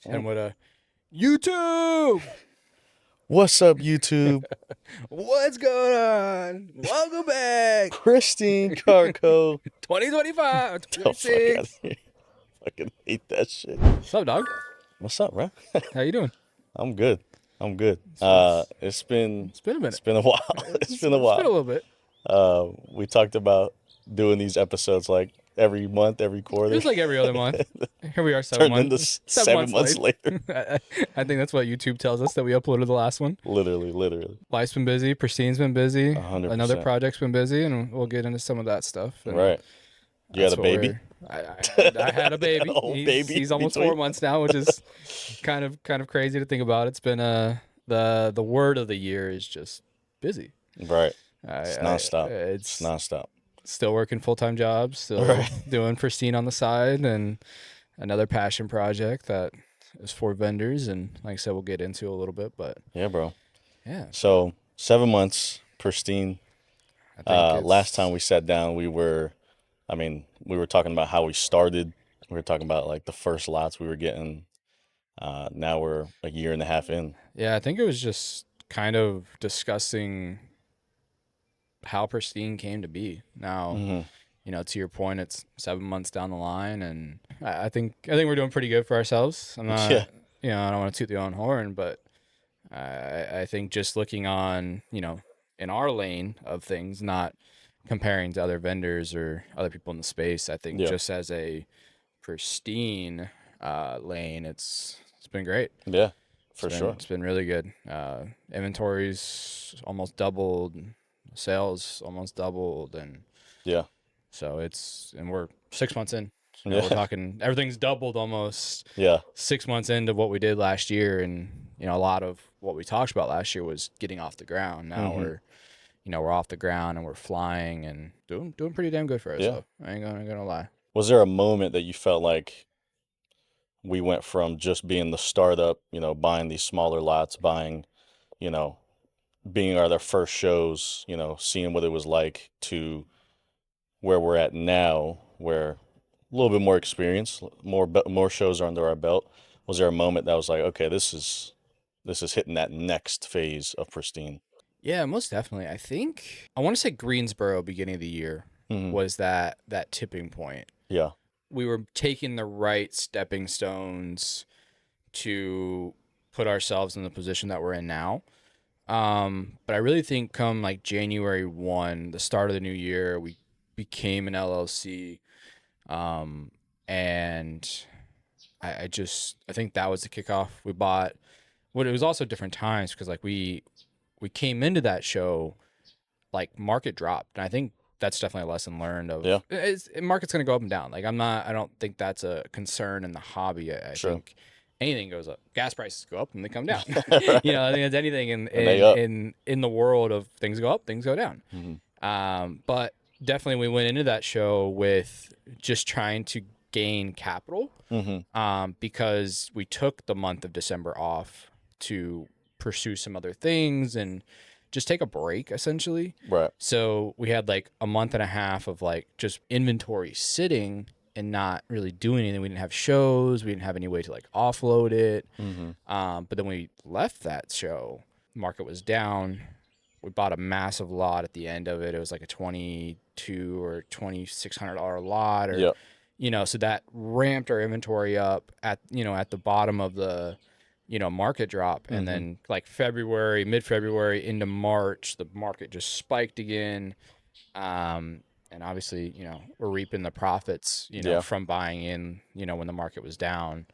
And what a YouTube. What's up, YouTube? What's going on? Welcome back. PristineCardCo. 2025, The fuck out of 2026. here. Fucking hate that shit. What's up, dog? What's up, bro? How you doing? I'm good. It's been It's been a minute. it's been a while. It's been a It's been a while. little bit. We talked about doing these episodes like every month, every quarter. It's like every other month. Here we are, Turned into months. 7 months late. later. I think that's what YouTube tells us that we uploaded the last one. Literally. Life's been busy. Pristine's been busy. 100%. Another project's been busy, and we'll get into some of that stuff. And Right. You had that's a what baby? I had a baby. He's almost 4 months now, which is kind of crazy to think about. It's been the word of the year is just busy. Right. It's nonstop. It's nonstop. still working full-time jobs, still Right. doing Pristine on the side, and another passion project that is for vendors. And like I said, we'll get into a little bit, but Yeah, bro. yeah. So 7 months, Pristine. I think it's- Last time we sat down, we were talking about how we started. We were talking about like the first lots we were getting. Now we're a year and a half in. Yeah, I think it was just kind of discussing how Pristine came to be. Now, Mhm. you know, to your point, it's 7 months down the line, and I think we're doing pretty good for ourselves. I'm not, Yeah. you know, I don't want to toot the own horn, but I think just looking on, you know, in our lane of things, not comparing to other vendors or other people in the space, I think Yeah. just as a Pristine lane, it's been great. Yeah, for It's been- sure. It's been really good. Inventories almost doubled, sales almost doubled, and Yeah. so we're 6 months in. You know, we're Yeah. talking everything's doubled almost Yeah. 6 months into what we did last year, and you know a lot of what we talked about last year was getting off the ground. Now Mhm. we're off the ground and we're flying and doing pretty damn good for Yeah. ourselves. I ain't gonna lie. Was there a moment that you felt like we went from just being the startup, buying these smaller lots, buying, you know, being our first shows, seeing what it was like, to where we're at now, where a little bit more experience, more shows are under our belt? Was there a moment that was like, okay, this is hitting that next phase of Pristine? Yeah, most definitely. I think I want to say Greensboro beginning of the year Mhm. was that tipping point. Yeah. We were taking the right stepping stones to put ourselves in the position that we're in now. But I really think come like January 1, the start of the new year, we became an LLC. And I think that was the kickoff. We bought it was also different times because like we came into that show like market dropped, and I think that's definitely a lesson learned of Yeah. market's going to go up and down. Like I don't think that's a concern in the hobby. I Sure. think anything goes up. Gas prices go up and they come down. Right. You know, I think it's anything they up. in the world of things go up, things go down. Mhm. But definitely we went into that show with just trying to gain capital, Mhm. because we took the month of December off to pursue some other things and just take a break essentially. Right. So we had like a month and a half of like just inventory sitting and not really doing anything. We didn't have shows. We didn't have any way to like offload it. Mhm. But then we left that show. Market was down. We bought a massive lot at the end of it. It was like a $2,200 or $2,600 lot, or Yep. you know, so that ramped our inventory up at the bottom of the market drop. And then like mid-February into March, the market just spiked again. And obviously, we're reaping the profits, Yeah. from buying in, when the market was down.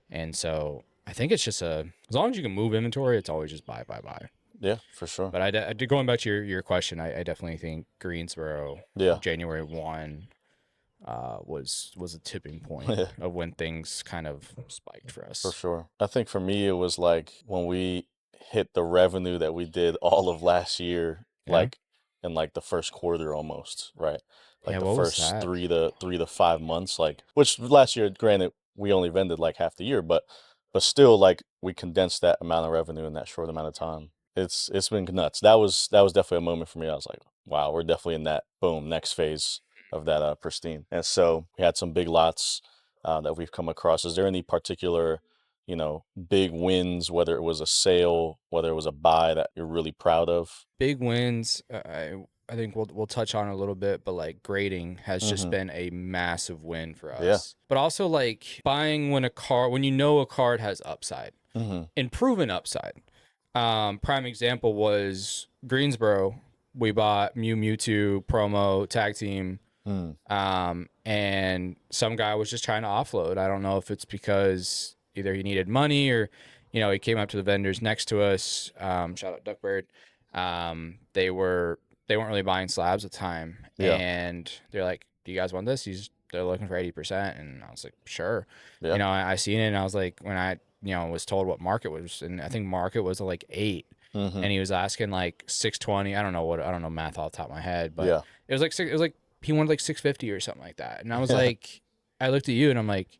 And so I think it's just as long as you can move inventory, it's always just buy. Yeah, for sure. But I did going back to your question, I definitely think Greensboro, Yeah. January 1, was a tipping point Yeah. of when things kind of spiked for us. For sure. I think for me, it was like when we hit the revenue that we did all of last year, Yeah. like in like the first quarter almost, right? Like Yeah, the what was first that? 3 to 5 months, like, which last year, granted, we only vended like half the year, but still, like, we condensed that amount of revenue in that short amount of time. It's been nuts. That was definitely a moment for me. I was like, wow, we're definitely in that next phase of that Pristine. And so we had some big lots that we've come across. Is there any particular big wins, whether it was a sale, whether it was a buy that you're really proud of? Big wins, I think we'll touch on a little bit, but like grading has just been a massive win for Yeah. us. But also like buying when you know a card has upside, and proven upside. Prime example was Greensboro. We bought Mewtwo promo tag team. And some guy was just trying to offload. I don't know if it's because either he needed money or, he came up to the vendors next to us. Shout out Duckbird. They weren't really buying slabs at the time. Yeah. And they're like, do you guys want this? They're looking for 80%. And I was like, sure. Yeah. I seen it and I was like, when I, was told what market was, and I think market was like 8. And he was asking like 620. I don't know math off the top of my head, but it was like he wanted like 650 or something like that. And I was like, I looked at you and I'm like,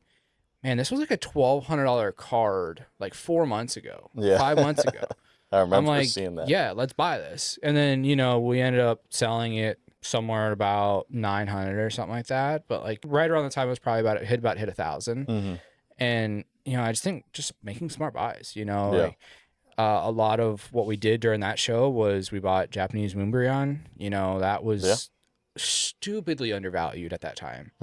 man, this was like a $1,200 card like 4 months ago, 5 months ago. I remember I'm like, seeing that. yeah, let's buy this. And then, we ended up selling it somewhere at about 900 or something like that. But like right around the time it was probably hit 1,000. And, I just think just making smart buys, like, a lot of what we did during that show was we bought Japanese Moonbryon. That was stupidly undervalued at that time.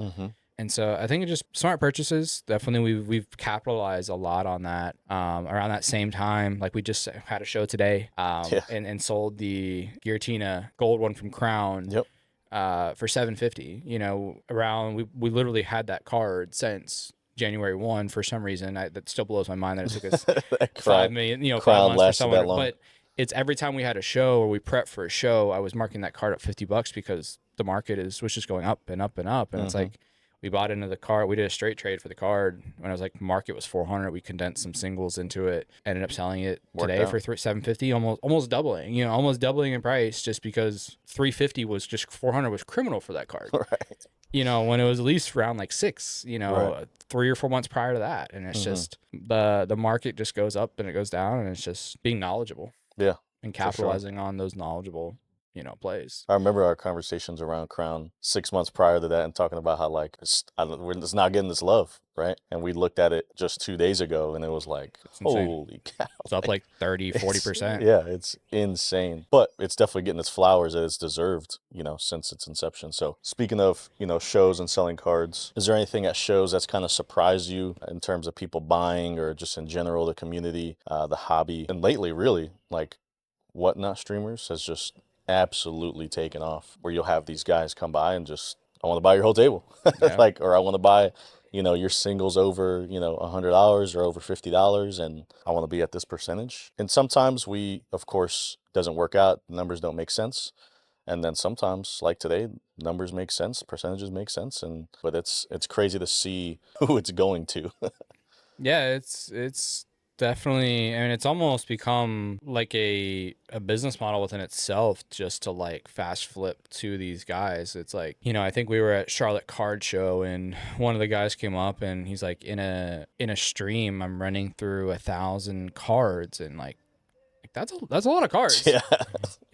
And so I think it's just smart purchases. Definitely we've capitalized a lot on that. Around that same time, like we just had a show today and sold the Giratina gold one from Crown for $750. We literally had that card since January 1 for some reason. That still blows my mind that it took us 5 million, 5 months for someone. But it's every time we had a show or we prepped for a show, I was marking that card up $50 because the market was just going up and up and up. And it's like, we bought into the card. We did a straight trade for the card when I was like, market was 400. We condensed some singles into it, ended up selling it today for $750, almost doubling, almost doubling in price just because 350 was just 400 was criminal for that card. Right. When it was at least around like 6, 3 or 4 months prior to that. And it's just the market just goes up and it goes down, and it's just being knowledgeable. Yeah. And capitalizing on those knowledgeable, plays. I remember our conversations around Crown 6 months prior to that and talking about how like we're just not getting this love, right? And we looked at it just 2 days ago and it was like, holy cow. It's up like 30, 40%. Yeah, it's insane. But it's definitely getting its flowers that it's deserved, since its inception. So speaking of, shows and selling cards, is there anything at shows that's kind of surprised you in terms of people buying or just in general, the community, the hobby? And lately, really, like Whatnot streamers has just absolutely taken off, where you'll have these guys come by and just, I want to buy your whole table. Or I want to buy, your singles over, $100 or over $50, and I want to be at this percentage. And sometimes of course, doesn't work out. Numbers don't make sense. And then sometimes, like today, numbers make sense, percentages make sense. But it's crazy to see who it's going to. Yeah, it's definitely, it's almost become like a business model within itself, just to like fast flip to these guys. It's like, I think we were at Charlotte Card Show and one of the guys came up and he's like, in a stream, I'm running through 1,000 cards, and like that's a lot of cards. Yeah.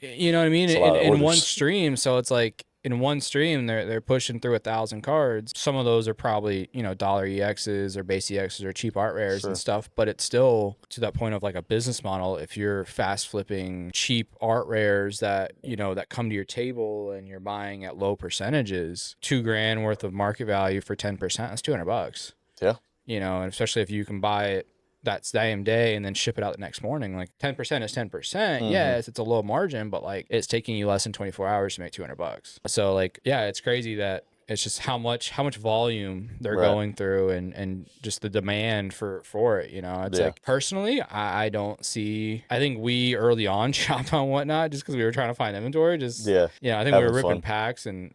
You know what I mean? In one stream. So it's like, in one stream, they're pushing through 1,000 cards. Some of those are probably, dollar EXs or base EXs or cheap art rares and stuff, but it's still to that point of like a business model. If you're fast flipping cheap art rares that, that come to your table and you're buying at low percentages, $2,000 worth of market value for 10%, that's $200. Yeah. And especially if you can buy it that same day and then ship it out the next morning, like 10% is 10%. Yes, it's a low margin, but like it's taking you less than 24 hours to make $200. So like, yeah, it's crazy that it's just how much volume they're going through and just the demand for it. It's like, personally, I don't see, I think we early on shopped on Whatnot just because we were trying to find inventory. I think we were ripping packs and,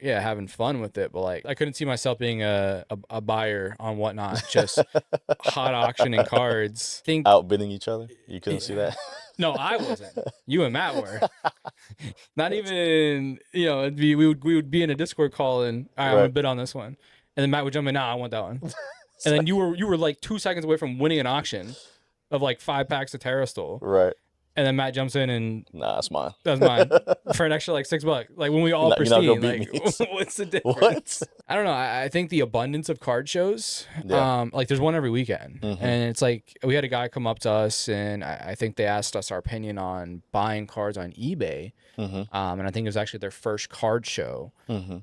having fun with it. But like, I couldn't see myself being a buyer on Whatnot, just hot auctioning cards. Outbidding each other. You couldn't see that? No, I wasn't. You and Matt were. Not even, we would be in a Discord call and, all right, I'm gonna bid on this one, and then Matt would jump in. Nah, I want that one. And then you were like 2 seconds away from winning an auction of like 5 packs of Terrastol. Right. and then Matt jumps in and Nah, that's mine. that's mine for an extra like $6. Like when we all You're not gonna pristine, beat like me. what's the What? difference? I don't know. I think the abundance of card shows, Yeah. like there's one every weekend, Mm-hmm. and it's like we had a guy come up to us, and I think they asked us our opinion on buying cards on eBay. Mm-hmm. And I think it was actually their first card show. Mm-hmm.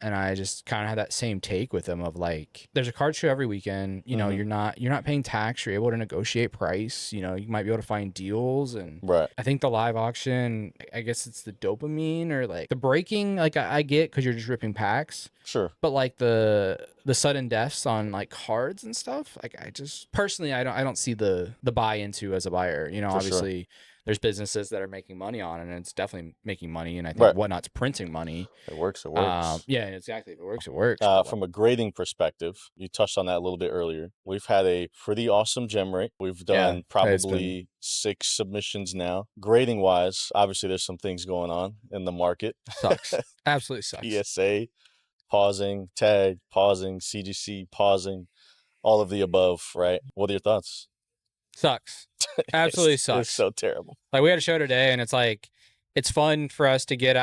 And I just kind of had that same take with them of like, there's a card show every weekend. You know, Mm-hmm. you're not paying tax. You're able to negotiate price. You know, you might be able to find deals. And Right. I think the live auction, I guess it's the dopamine or like the breaking. Like I get because you're just ripping packs. Sure. But like the sudden deaths on like cards and stuff, like I just personally I don't see the buy into as a buyer. You know, For sure. obviously there's businesses that are making money on it, and it's definitely making money. And I think Right. Whatnot's printing money. It works. It works. Yeah, exactly. If it works, it works. But, From a grading perspective, you touched on that a little bit earlier. We've had a pretty awesome gem rate. We've done it's been probably 6 submissions now. Grading wise, obviously there's some things going on in the market. sucks. Absolutely sucks. PSA, pausing, tag, pausing, CGC, pausing, all of the above, right? What are your thoughts? Sucks. Absolutely It's sucks. so terrible. Like we had a show today, and it's like it's fun for us to get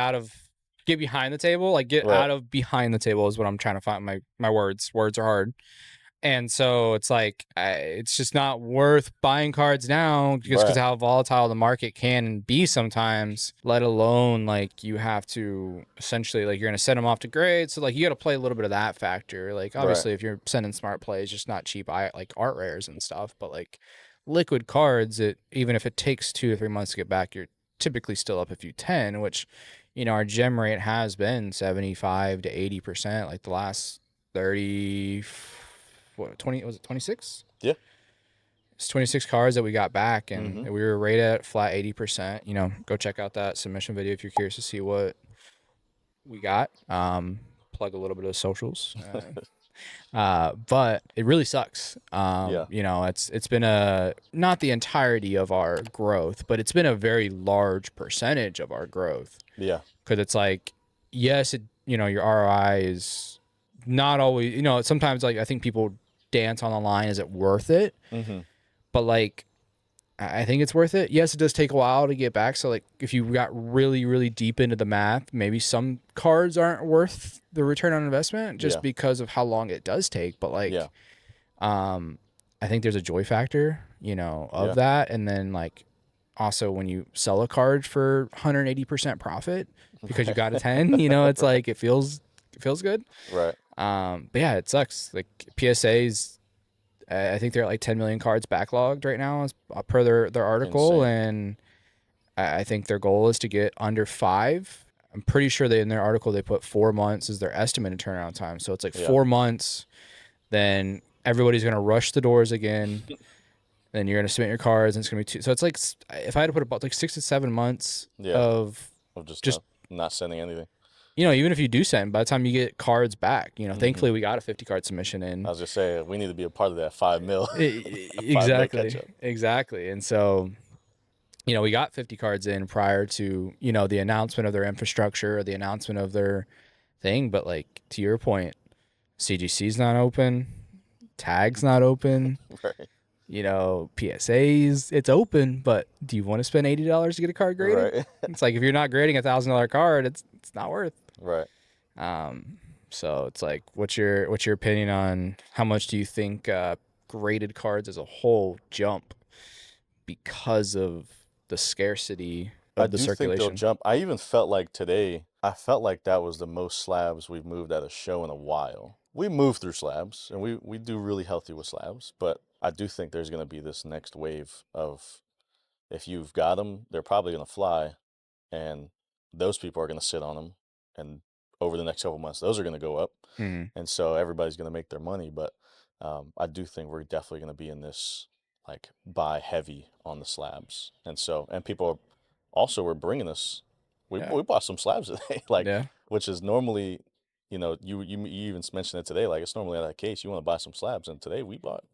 behind the table. Like get Right. out of behind the table is what I'm trying to find. My words are hard. And so it's like it's just not worth buying cards now just because Right. how volatile the market can be sometimes, let alone like you have to essentially like you're going to send them off to grade. So like you got to play a little bit of that factor. Like obviously if you're sending smart plays, just not cheap like art rares and stuff, but like liquid cards, even if it takes 2 or 3 months to get back, you're typically still up a few 10, which, you know, our gem rate has been 75 to 80%, like the last 30, what, 20, was it 26? Yeah. It's 26 cards that we got back, and Mhm. we were rated at flat 80%. You know, go check out that submission video if you're curious to see what we got. Plug a little bit of socials. But it really sucks. Yeah. You know, it's been not the entirety of our growth, but it's been a very large percentage of our growth. Yeah. Because it's like, yes, you know, your ROI is not always, you know, sometimes like I think people dance on the line, is it worth it? Mm-hmm. But like I think it's worth it. Yes, it does take a while to get back. So like if you got really, really deep into the math, maybe some cards aren't worth the return on investment just because of how long it does take. But like I think there's a joy factor, you know, of that. And then like also when you sell a card for 180% profit because you got a 10, you know, it's like it feels good. Right. But yeah, it sucks. Like PSA's, I think they're at like 10 million cards backlogged right now as per their article. Insane. And I think their goal is to get under 5. I'm pretty sure in their article they put 4 months as their estimated turnaround time. So it's like 4 months. Then everybody's going to rush the doors again. Then you're going to submit your cards and it's going to be 2. So it's like, if I had to put about like 6 to 7 months of just not sending anything. You know, even if you do send, by the time you get cards back, you know, thankfully we got a 50 card submission in. I was just saying, we need to be a part of that 5 mil. Exactly. And so, you know, we got 50 cards in prior to, you know, the announcement of their infrastructure or the announcement of their thing. But like, to your point, CGC's not open, tag's not open. Right. You know, PSA's, it's open, but do you want to spend $80 to get a card graded? Right. It's like if you're not grading $1,000 card, it's not worth. Right. So it's like, what's your opinion on how much do you think graded cards as a whole jump because of the scarcity of the circulation? I do think they'll jump. I even felt like today, I felt like that was the most slabs we've moved at a show in a while. We move through slabs, and we do really healthy with slabs, but I do think there's going to be this next wave of, if you've got them, they're probably going to fly, and those people are going to sit on them, and over the next couple months, those are going to go up, and so everybody's going to make their money. But I do think we're definitely going to be in this like buy heavy on the slabs, and people also were bringing us. We bought some slabs today, which is normally, you know, you even mentioned it today. Like it's normally that case. You want to buy some slabs, and today we bought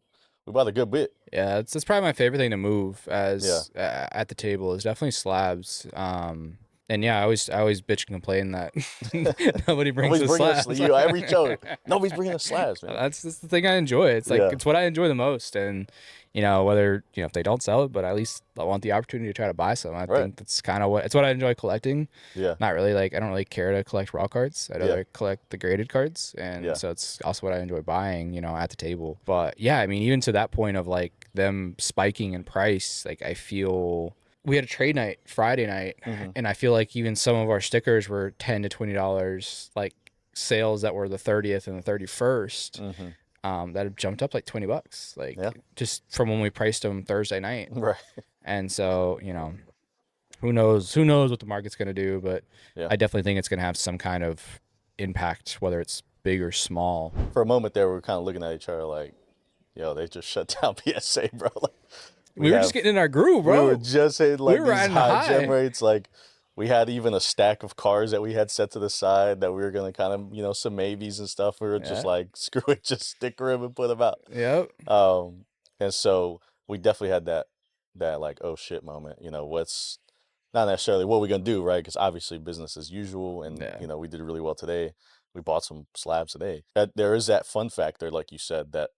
a good bit. Yeah, it's probably my favorite thing to move at the table is definitely slabs. And yeah, I always bitch and complain that nobody brings Nobody's the bringing us slabs. every show. Nobody's bringing us slabs, man. That's the thing I enjoy. It's like Yeah, it's what I enjoy the most. And whether if they don't sell it, but at least I want the opportunity to try to buy some. I right. think that's kind of what I enjoy collecting. Yeah, Not really like I don't really care to collect raw cards. I'd yeah, rather collect the graded cards, and yeah. so it's also what I enjoy buying. At the table. But yeah, I mean, even to that point of like them spiking in price, like I feel we had a trade night Friday night, Mm-hmm. and I feel like even some of our stickers were $10 to $20, like sales that were the 30th and the 31st. Mm-hmm. That have jumped up like $20, Yeah, like just from when we priced them Thursday night. right. And so, who knows what the market's going to do, but Yeah. I definitely think it's going to have some kind of impact, whether it's big or small. For a moment there, we were kind of looking at each other like, yo, they just shut down PSA, bro. Like, We were just getting in our groove, we were bro. just hitting We like were these riding the high gem high. rates. Like, we had even a stack of cars that we had set to the side that we were gonna kind of, some maybes and stuff. We were just Yeah. like, screw it, just sticker them and put them out. Yep. And so we definitely had that like, oh shit moment. What's not necessarily what we're gonna do, right? Because obviously business as usual, and Yeah. we did really well today. We bought some slabs today. There is that fun factor, like you said, that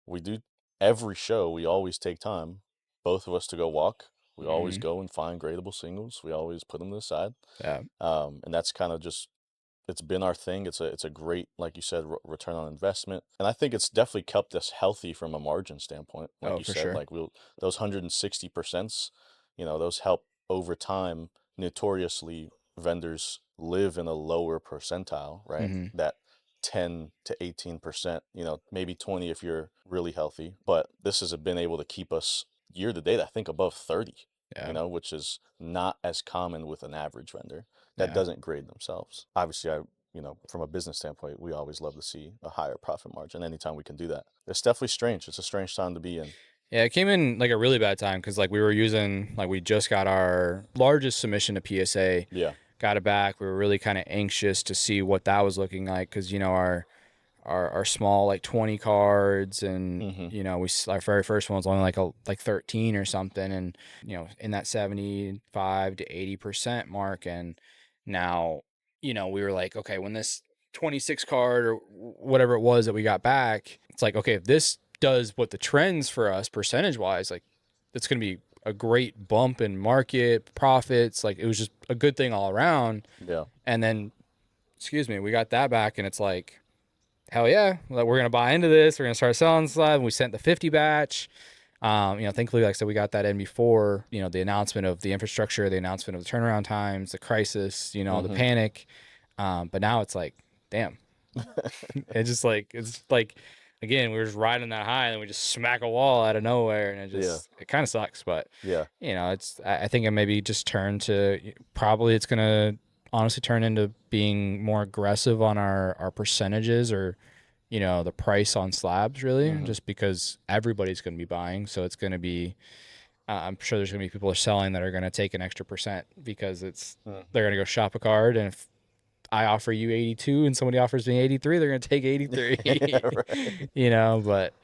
we do every show. We always take time, both of us, to go walk. We always Hmm. go and find gradable singles. We always put them to the side, Yeah. and that's kind of just it's been our thing. It's a great, like you said, return on investment, and I think it's definitely kept us healthy from a margin standpoint. Like Oh, you for said, sure. like those 160%, those help over time. Notoriously, vendors live in a lower percentile, right? Hmm. That 10 to 18%, maybe 20 if you're really healthy. But this has been able to keep us year to date, I think, above 30. Yeah. Which is not as common with an average vendor that Yeah. doesn't grade themselves. Obviously, from a business standpoint, we always love to see a higher profit margin anytime we can do that. It's definitely strange. It's a strange time to be in. Yeah, it came in like a really bad time because like we just got our largest submission to PSA, Yeah. got it back. We were really kind of anxious to see what that was looking like because our small like 20 cards, and Mm-hmm. our very first one was only like 13 or something, and in that 75 to 80% mark. And now we were like, okay, when this 26 card or whatever it was that we got back, it's like, okay, if this does what the trends for us percentage wise, like it's going to be a great bump in market profits. Like it was just a good thing all around. Yeah. And then, excuse me, we got that back, and it's like, hell yeah, like, we're gonna buy into this. We're gonna start selling slab. We sent the 50 batch. Thankfully, like I said, we got that in before the announcement of the infrastructure, the announcement of the turnaround times, the crisis, the Mm-hmm. panic. But now it's like, damn, it's like again, we were just riding that high, and then we just smack a wall out of nowhere, and it kind of sucks. But Yeah. I think it maybe just turned to, probably it's gonna honestly turn into being more aggressive on our percentages, or the price on slabs, really, Mm-hmm. just because everybody's going to be buying. So it's going to be, I'm sure there's going to be people are selling that are going to take an extra percent because they're going to go shop a card. And if I offer you 82 and somebody offers me 83, they're going to take 83. Yeah. Right. But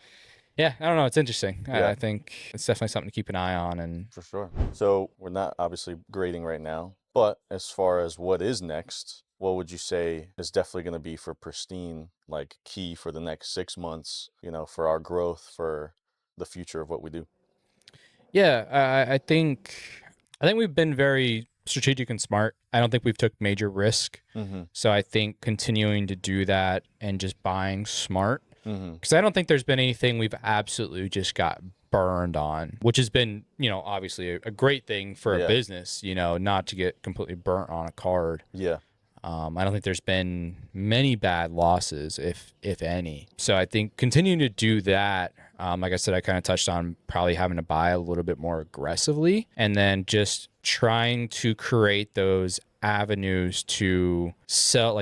yeah, I don't know. It's interesting. Yeah. I think it's definitely something to keep an eye on. And For sure. So we're not obviously grading right now, but as far as what is next, what would you say is definitely going to be for Pristine, like key for the next 6 months, for our growth, for the future of what we do? yeah, I think we've been very strategic and smart. I don't think we've took major risk. Mm-hmm. So I think continuing to do that and just buying smart, Mm-hmm. because I don't think there's been anything we've absolutely just got burned on, which has been, obviously a great thing for a Yeah. business, not to get completely burnt on a card. Yeah. I don't think there's been many bad losses, if any. So I think continuing to do that, like I said, I kind of touched on probably having to buy a little bit more aggressively, and then just trying to create those avenues to sell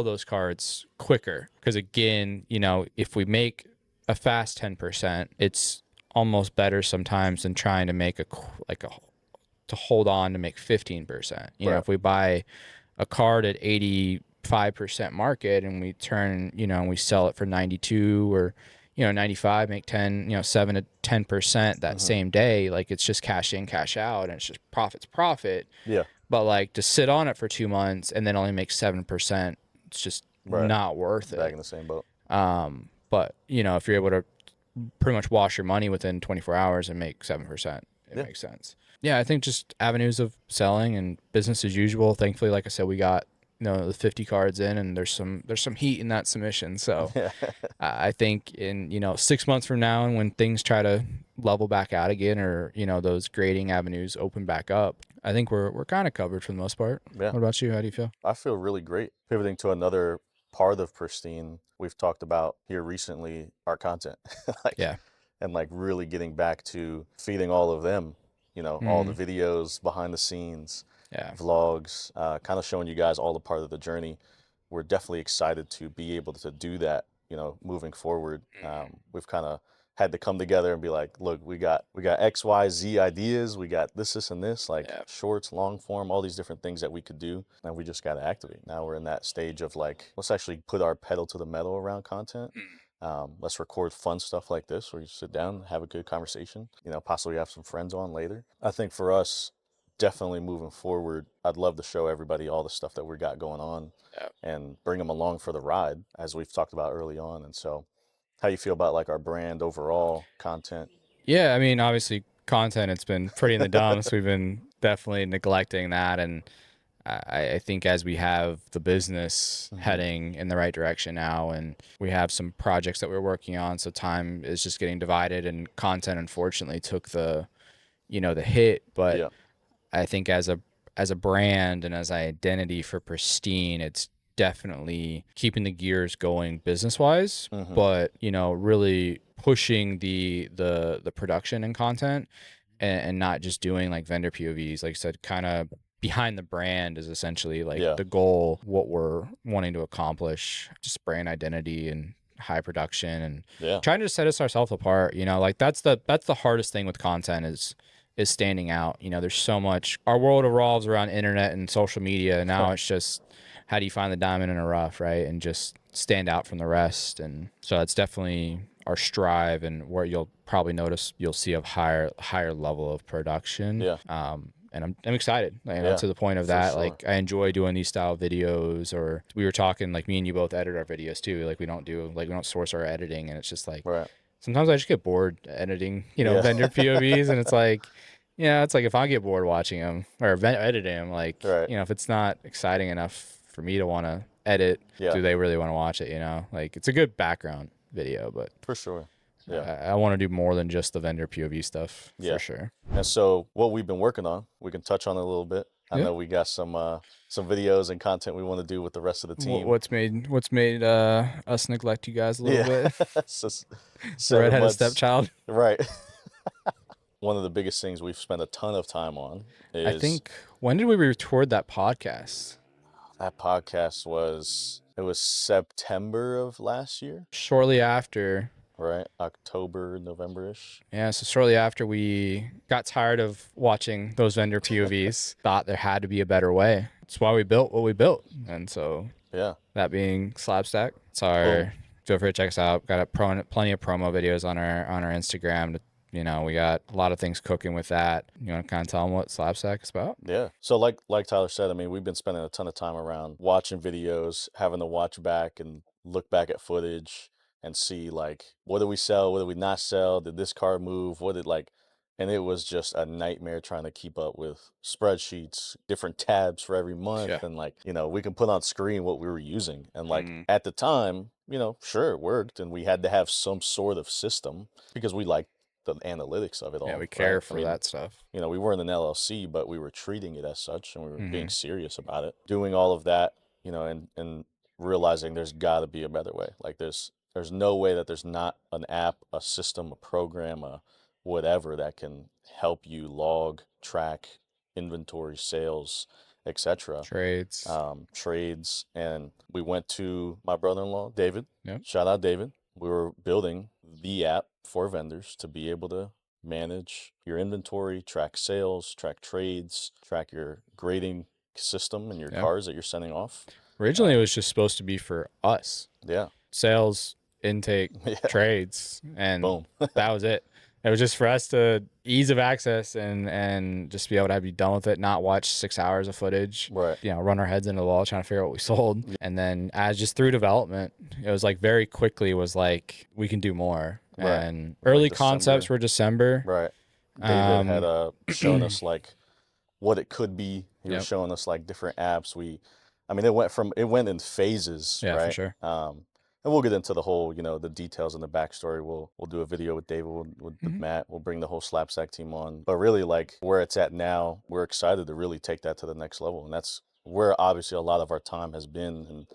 those cards quicker. Because again, if we make a fast 10%, it's almost better sometimes than trying to make to hold on to make 15%. Right. If we buy a card at 85% market and we turn, and we sell it for 92 or 95, make 10, 7 to 10% that Mm-hmm. same day, like it's just cash in, cash out, and it's just profit. Yeah. But like to sit on it for 2 months and then only make 7%, it's just Right. not worth Back it. in the same boat. But you know, if you're able to pretty much wash your money within 24 hours and make 7%, it makes sense. Yeah, I think just avenues of selling and business as usual. Thankfully, like I said, we got the 50 cards in, and there's some heat in that submission. So I think in 6 months from now, and when things try to level back out again, or those grading avenues open back up, I think we're kind of covered for the most part. Yeah. What about you? How do you feel? I feel really great. Pivoting to another part of Pristine, we've talked about here recently our content, Yeah. and like really getting back to feeding all of them, all the videos behind the scenes, Yeah. vlogs, kind of showing you guys all the part of the journey. We're definitely excited to be able to do that, moving forward. We've kind of had to come together and be like, look, we got X, Y, Z ideas. We got this, and this, like shorts, long form, all these different things that we could do. And we just got to activate. Now we're in that stage of like, let's actually put our pedal to the metal around content. Let's record fun stuff like this where you sit down, have a good conversation, possibly have some friends on later. I think for us, definitely moving forward, I'd love to show everybody all the stuff that we got going on and bring them along for the ride, as we've talked about early on. And so, how you feel about like our brand overall, content? Yeah, I mean, obviously, content, it's been pretty in the dumps. We've been definitely neglecting that. And I think as we have the business heading in the right direction now, and we have some projects that we're working on, so time is just getting divided, and content, unfortunately, took the hit. But Yeah. I think as a brand and as an identity for Pristine, it's definitely keeping the gears going business wise, but really pushing the production and content, and not just doing like vendor POVs. Like I said, kind of behind the brand is essentially like the goal, what we're wanting to accomplish, just brand identity and high production, and trying to set ourselves apart. Like that's the hardest thing with content is standing out. There's so much. Our world revolves around internet and social media. Now it's just how do you find the diamond in a rough, right? And just stand out from the rest. And so that's definitely our strive, and where you'll probably notice you'll see a higher level of production. Yeah. And I'm excited, to the point of that. Sure. Like I enjoy doing these style videos, or we were talking like me and you both edit our videos too. Like we don't source our editing, and it's just like sometimes I just get bored editing, vendor POVs, and it's like, it's like if I get bored watching them or editing them, like, if it's not exciting enough for me to want to edit, do they really want to watch it? Like it's a good background video, but for sure. Yeah. I want to do more than just the vendor POV stuff, for sure. And so what we've been working on, we can touch on it a little bit. I know we got some videos and content we want to do with the rest of the team. What's made us neglect you guys a little bit? So redheaded stepchild. Right. One of the biggest things we've spent a ton of time on is, I think, when did we record that podcast? That podcast was September of last year. Shortly after. Right, October, November-ish. Yeah, so shortly after we got tired of watching those vendor POVs, thought there had to be a better way. That's why we built what we built. And so that being Slabstack. So feel free to check us out. Got plenty of promo videos on our Instagram. We got a lot of things cooking with that. You want to kind of tell them what Slabstack is about? Yeah. So like Tyler said, I mean, we've been spending a ton of time around watching videos, having to watch back and look back at footage and see like, what did we sell? What did we not sell? Did this card move? And it was just a nightmare trying to keep up with spreadsheets, different tabs for every month. And like, we can put on screen what we were using. And like at the time, sure, it worked. And we had to have some sort of system because we liked the analytics of it all. Yeah, we care for that stuff. We weren't an LLC, but we were treating it as such, and we were being serious about it. Doing all of that, and realizing there's got to be a better way. Like there's no way that there's not an app, a system, a program, a whatever that can help you log, track inventory, sales, etc. Trades. And we went to my brother-in-law, David. Shout out David. We were building the app for vendors to be able to manage your inventory, track sales, track trades, track your grading system and your cards that you're sending off. Originally, it was just supposed to be for us. Yeah. Sales, intake, trades, and boom. That was it. It was just for us to ease of access and just be able to be done with it, not watch 6 hours of footage, Right. you know, run our heads into the wall trying to figure out what we sold. And then as just through development, it was like very quickly was like, we can do more. Right. And early Like concepts were December. Right. David had shown us like what it could be. He was showing us like different apps. I mean, it went in phases, Yeah, right? for sure. And we'll get into the whole, you know, the details and the backstory. We'll do a video with David, with Matt. We'll bring the whole Slapsack team on. But really, like where it's at now, we're excited to really take that to the next level, and that's where obviously a lot of our time has been and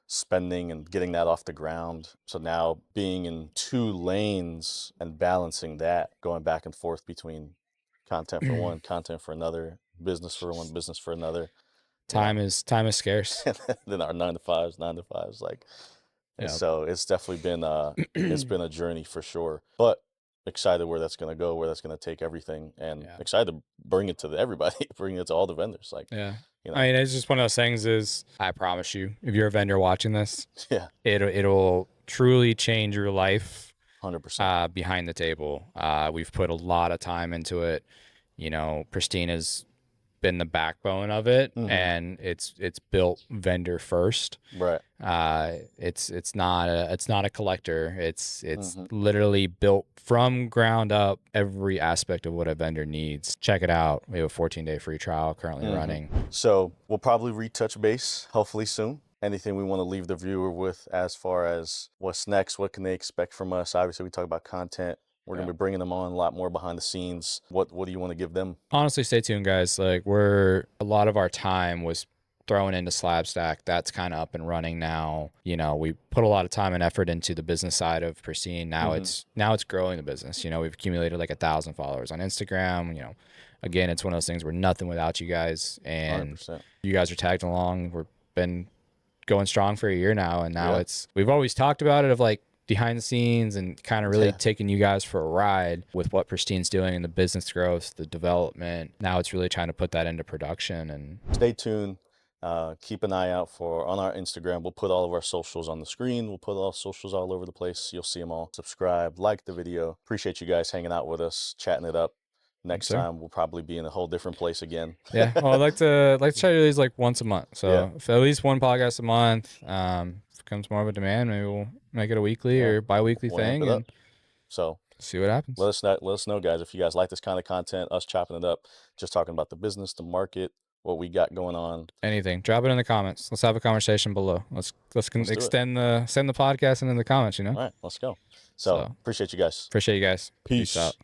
spending and getting that off the ground. So now being in 2 lanes and balancing that, going back and forth between content for one, content for another, business for one, business for another. Time is scarce. And then our 9 to 5s, like, and so it's definitely been it's been a journey for sure. But excited where that's gonna go, where that's gonna take everything, and excited to bring it to everybody, bring it to all the vendors. Like, you know. I mean, it's just one of those things. Is I promise you, if you're a vendor watching this, Yeah, it'll truly change your life. 100%. Behind the table. We've put a lot of time into it. You know, Pristine has been the backbone of it, and it's built vendor first. Right. It's not a collector. It's literally built from ground up, every aspect of what a vendor needs. Check it out. We have a 14-day free trial currently running. So we'll probably retouch base hopefully soon. Anything we want to leave the viewer with as far as what's next, what can they expect from us? Obviously, we talk about content. We're going to be bringing them on a lot more behind the scenes. What do you want to give them? Honestly, stay tuned, guys. Like, a lot of our time was thrown into Slabstack. That's kind of up and running now. You know, we put a lot of time and effort into the business side of Pristine. Now it's growing the business. You know, we've accumulated like 1,000 followers on Instagram. You know, again, it's one of those things, we're nothing without you guys, and 100%. You guys are tagged along. We've been going strong for a year now, and now we've always talked about it of like behind the scenes and kind of really taking you guys for a ride with what Pristine's doing and the business growth, the development. Now it's really trying to put that into production. And stay tuned. Keep an eye out on our Instagram. We'll put all of our socials on the screen. We'll put all socials all over the place. You'll see them all. Subscribe, like the video. Appreciate you guys hanging out with us, chatting it up. Next time we'll probably be in a whole different place again. Yeah. Well, I'd like to try to do these like once a month. So if at least one podcast a month. If it becomes more of a demand, maybe we'll make it a weekly or bi-weekly thing, and so see what happens. Let us know, guys, if you guys like this kind of content, us chopping it up, just talking about the business, the market, what we got going on. Anything. Drop it in the comments. Let's have a conversation below. Let's send the podcast into the comments, you know? All right, let's go. So appreciate you guys. Appreciate you guys. Peace out.